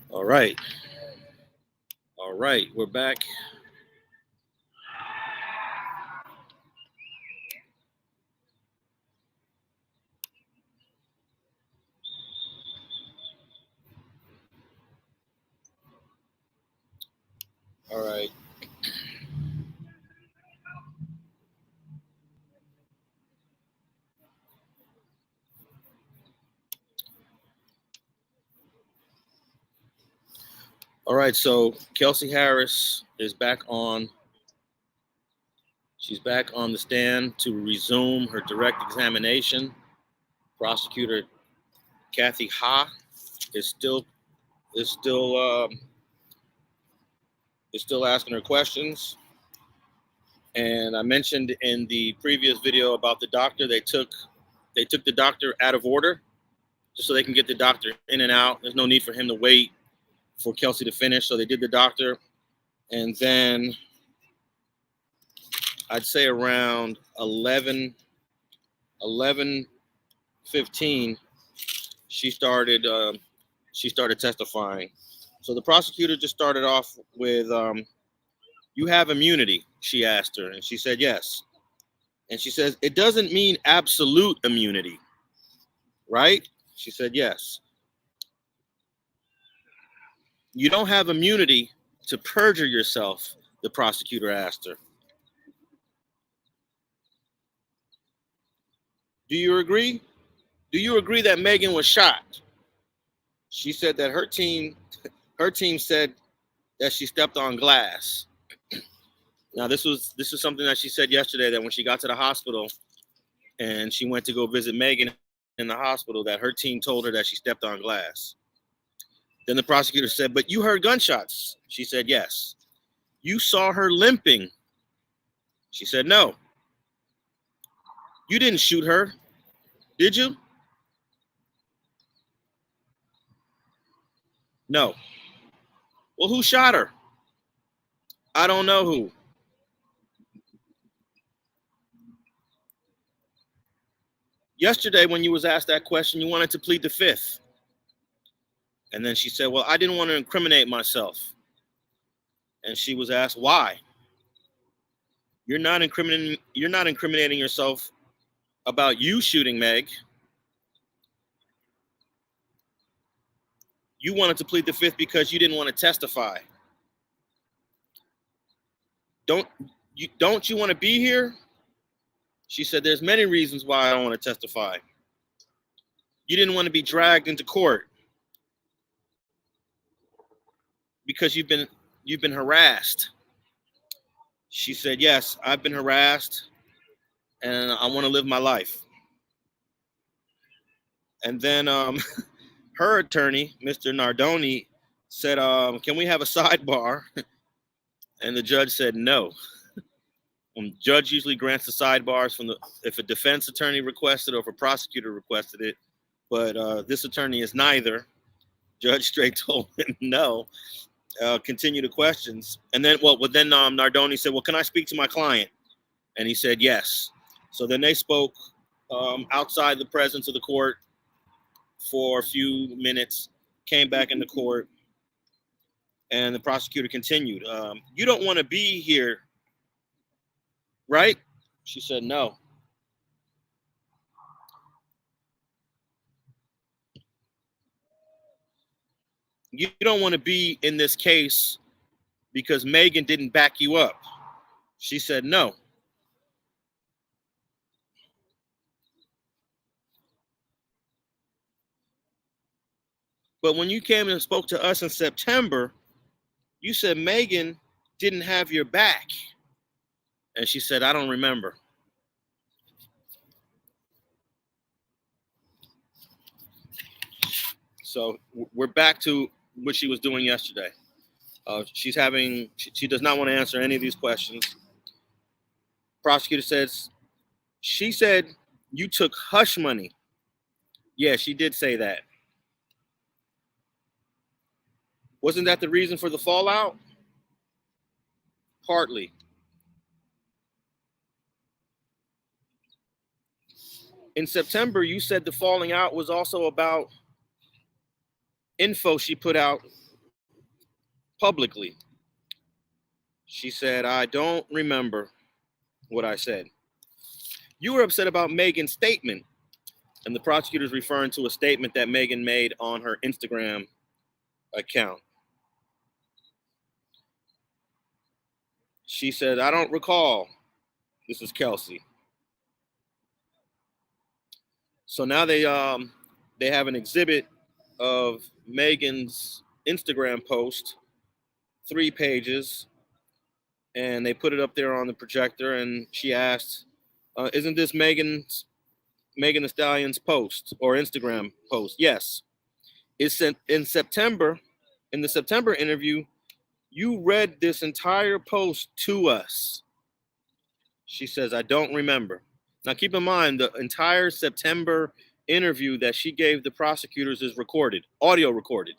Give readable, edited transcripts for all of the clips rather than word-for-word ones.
All right. All right. We're back. All right. All right. So Kelsey Harris is back on. She's back on the stand to resume her direct examination. Prosecutor Kathy Ha is still is still um, is still asking her questions. And I mentioned in the previous video about the doctor, they took the doctor out of order just so they can get the doctor in and out. There's no need for him to wait for Kelsey to finish. So they did the doctor, and then I'd say around 11:15, she started testifying. So the prosecutor just started off with, "You have immunity," she asked her, and she said yes. And she says, "It doesn't mean absolute immunity, right?" She said yes. "You don't have immunity to perjure yourself," the prosecutor asked her. "Do you agree? Do you agree that Megan was shot?" She said that her team said that she stepped on glass. Now this is something that she said yesterday, that when she got to the hospital and she went to go visit Megan in the hospital, that her team told her that she stepped on glass. Then the prosecutor said, "But you heard gunshots." She said yes. "You saw her limping." She said no. "You didn't shoot her, did you?" "No." "Well, who shot her?" "I don't know who." "Yesterday, when you was asked that question, you wanted to plead the fifth." And then she said, "Well, I didn't want to incriminate myself." And she was asked, "Why?" You're not incriminating yourself about you shooting Meg. You wanted to plead the fifth because you didn't want to testify. Don't you want to be here?" She said, "There's many reasons why I don't want to testify." You didn't want to be dragged into court because you've been harassed. She said, "Yes, I've been harassed and I want to live my life." And then her attorney, Mr. Nardoni, said, "Can we have a sidebar?" And the judge said no. Judge usually grants the sidebars if a defense attorney requested or if a prosecutor requested it, but this attorney is neither. Judge straight told him no. Continue the questions, and then Nardoni said, "Well, can I speak to my client?" And he said yes. So then they spoke outside the presence of the court for a few minutes, came back into court, and the prosecutor continued. "You don't want to be here, right?" She said no. "You don't want to be in this case because Megan didn't back you up." She said no. "But when you came and spoke to us in September, you said Megan didn't have your back." And she said, "I don't remember." So we're back to what she was doing yesterday. She does not want to answer any of these questions. Prosecutor says, "She said you took hush money." Yeah, she did say that. "Wasn't that the reason for the fallout?" "Partly." "In September, you said the falling out was also about info she put out publicly. She said, I don't remember what I said. You were upset about Megan's statement. And the prosecutor is referring to a statement that Megan made on her Instagram account. She said, I don't recall. This is Kelsey. So now they have an exhibit of Megan's Instagram post, 3 pages, and they put it up there on the projector. And she asked, "Isn't this Megan Thee Stallion's post or Instagram post?" Yes. It's in September. In the September interview, you read this entire post to us. She says, I don't remember. Now, keep in mind, the entire September interview that she gave the prosecutors is recorded, audio recorded.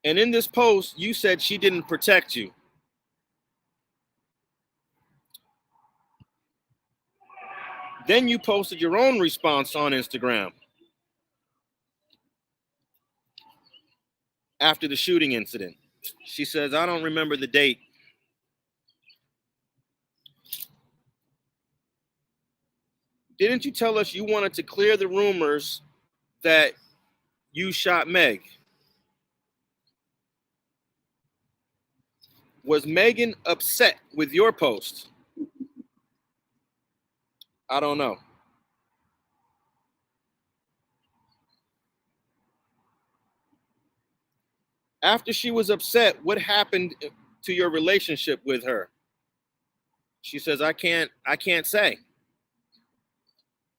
And in this post, you said she didn't protect you. Then you posted your own response on Instagram after the shooting incident. She says, I don't remember the date. Didn't you tell us you wanted to clear the rumors that you shot Meg? Was Megan upset with your post? I don't know. After she was upset, what happened to your relationship with her? She says, I can't say.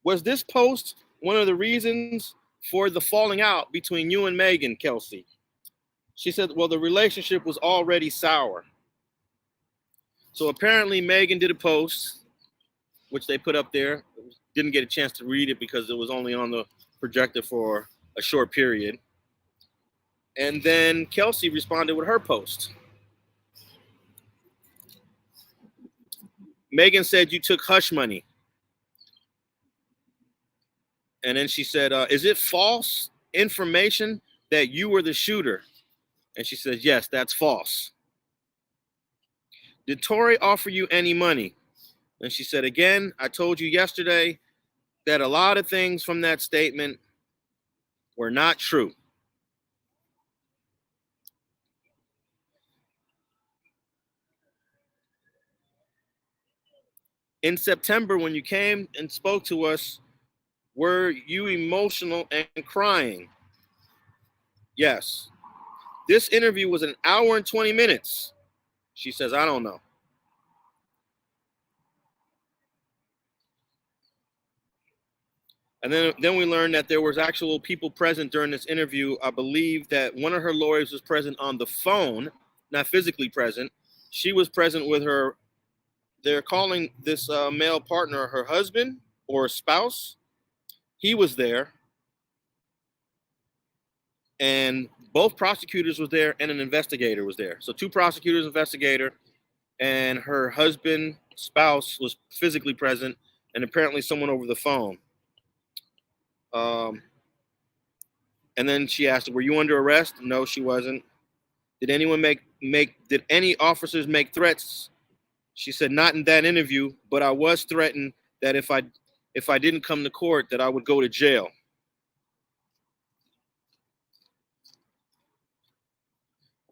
Was this post one of the reasons for the falling out between you and Megan, Kelsey? She said, well, the relationship was already sour. So apparently Megan did a post, which they put up there. Didn't get a chance to read it because it was only on the projector for a short period. And then Kelsey responded with her post. Megan said you took hush money. And then she said, is it false information that you were the shooter? And she said, yes, that's false. Did Tory offer you any money? And she said, again, I told you yesterday that a lot of things from that statement were not true. In September, when you came and spoke to us, were you emotional and crying? Yes. This interview was an hour and 20 minutes. She says, I don't know. And then we learned that there was actual people present during this interview. I believe that one of her lawyers was present on the phone, not physically present. She was present with her. They're calling this male partner her husband or spouse. He was there. And both prosecutors was there and an investigator was there. So 2 prosecutors, investigator, and her husband, spouse was physically present, and apparently someone over the phone. And then she asked, were you under arrest? No, she wasn't. Did anyone did any officers make threats? She said, not in that interview, but I was threatened that if I didn't come to court, that I would go to jail.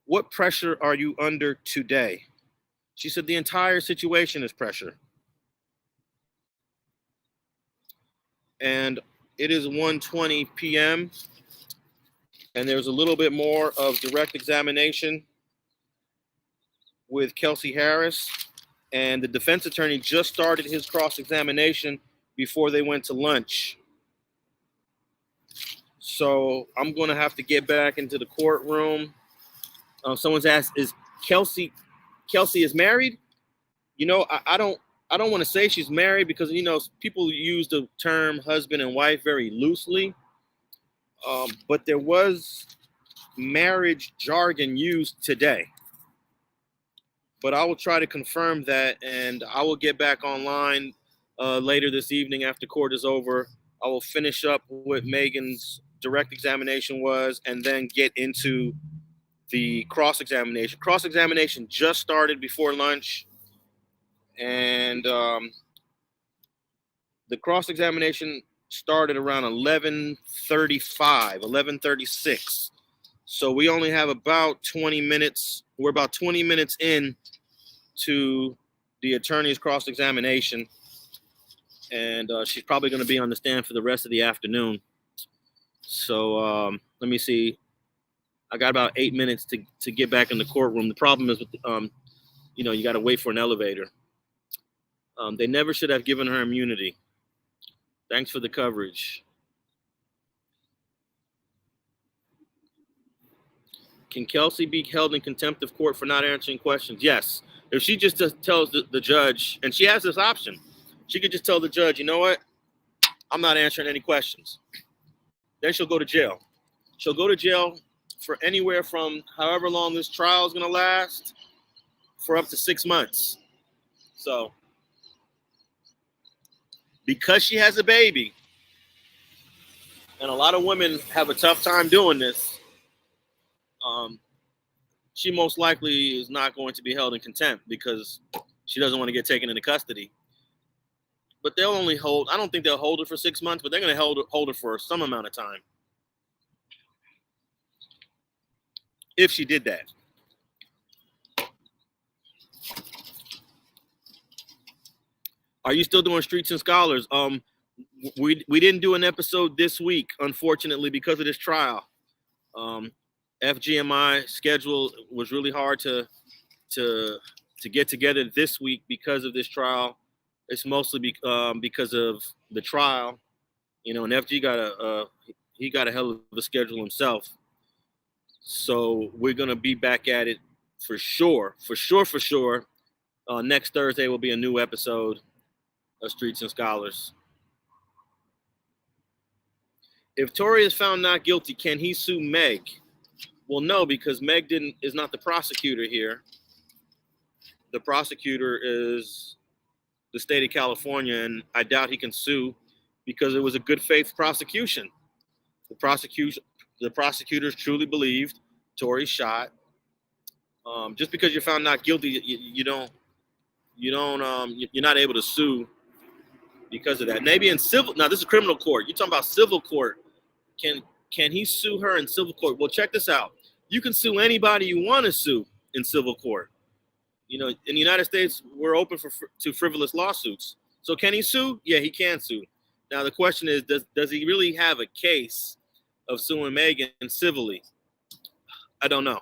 What pressure are you under today? She said, the entire situation is pressure. And it is 1:20 p.m. And there's a little bit more of direct examination with Kelsey Harris. And the defense attorney just started his cross-examination before they went to lunch. So I'm going to have to get back into the courtroom. Someone's asked, is Kelsey is married? You know, I don't want to say she's married because, you know, people use the term husband and wife very loosely. But there was marriage jargon used today. But I will try to confirm that, and I will get back online later this evening after court is over I will finish up what Megan's direct examination was, and then get into the cross-examination. Cross-examination just started before lunch, and the cross-examination started around 11:35, 11:36. So we only have about 20 minutes. We're about 20 minutes in to the attorney's cross-examination, and she's probably going to be on the stand for the rest of the afternoon. So let me see. I got about 8 minutes to get back in the courtroom. The problem is, with you got to wait for an elevator. They never should have given her immunity. Thanks for the coverage. Can Kelsey be held in contempt of court for not answering questions? Yes. If she just tells the judge, and she has this option, she could just tell the judge, you know what? I'm not answering any questions. Then she'll go to jail. She'll go to jail for anywhere from however long this trial is going to last, for up to 6 months. So, because she has a baby, and a lot of women have a tough time doing this, she most likely is not going to be held in contempt because she doesn't want to get taken into custody. But they'll only hold, I don't think they'll hold her for 6 months, but they're going to hold her for some amount of time. If she did that. Are you still doing Streets and Scholars? We didn't do an episode this week, unfortunately, because of this trial. FGMI schedule was really hard to get together this week because of this trial. It's mostly because of the trial, and FG got a hell of a schedule himself. So we're gonna be back at it for sure. Next Thursday will be a new episode of Streets and Scholars. If Tory is found not guilty, can he sue Meg? Well, no, because Meg is not the prosecutor here. The prosecutor is the state of California, and I doubt he can sue because it was a good faith prosecution. The prosecutors truly believed Tory shot. Just because you're found not guilty, you're not able to sue because of that. Maybe in civil. Now this is criminal court. You're talking about civil court. Can he sue her in civil court? Well, check this out. You can sue anybody you want to sue in civil court. In the United States, we're open to frivolous lawsuits. So can he sue? Yeah, he can sue. Now the question is, does he really have a case of suing Megan civilly? I don't know.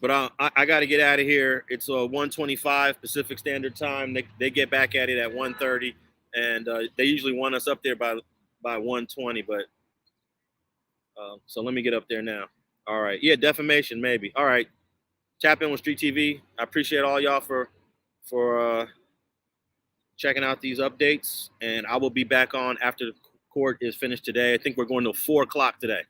But I got to get out of here. It's 1:25 Pacific Standard Time. They get back at it at 1:30, and they usually want us up there by 1:20. But so let me get up there now. All right. Yeah, defamation maybe. All right. Tap in with StreetTV. I appreciate all y'all for checking out these updates, and I will be back on after the court is finished today. I think we're going to 4 o'clock today.